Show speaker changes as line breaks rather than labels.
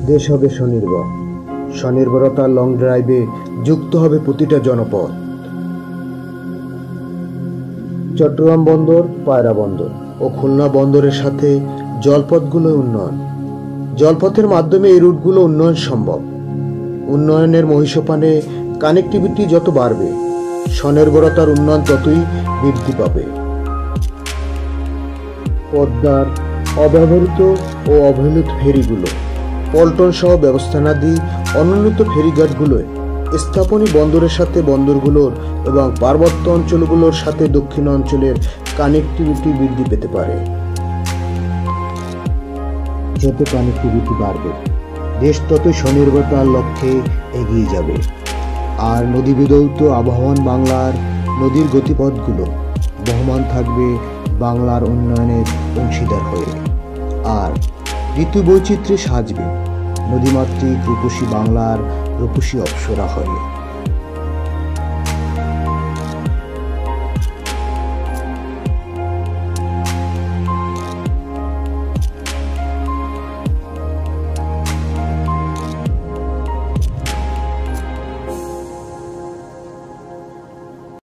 দেশ হবে স্বনির্ভর। স্বনির্ভরতার লং ড্রাইভে যুক্ত হবে প্রতিটা জনপদ। চট্টগ্রাম বন্দর, পায়রা বন্দর ও খুলনা বন্দরের সাথে জলপথগুলো উন্নয়ন। জলপথের মাধ্যমে এই রুটগুলো উন্নয়ন সম্ভব। উন্নয়নের মহিষোপানে কানেক্টিভিটি যত বাড়বে, স্বনির্ভরতার উন্নয়ন ততই বৃদ্ধি পাবে। পদ্মার অব্যবহৃত ও অবহেলিত ফেরিগুলো, পল্টন সহ ব্যবস্থানাদি অনুন্নত ফেরিঘাটগুলোয় স্থাপনী বন্দরের সাথে বন্দরগুলোর এবং পার্বত্য অঞ্চলগুলোর সাথে দক্ষিণ অঞ্চলের কানেক্টিভিটি বৃদ্ধি পেতে পারে। যত কানেক্টিভিটি বাড়বে, দেশ ততই স্বনির্ভরতার লক্ষ্যে এগিয়ে যাবে। আর নদী বিধৌত আবহমান বাংলার নদীর গতিপথগুলো বহমান থাকবে বাংলার উন্নয়নের অংশীদার হয়ে। আর ঋতু বৈচিত্র্যে সাজবে নদীমাতৃক রূপসী বাংলার রূপসী অপ্সরা হয়ে।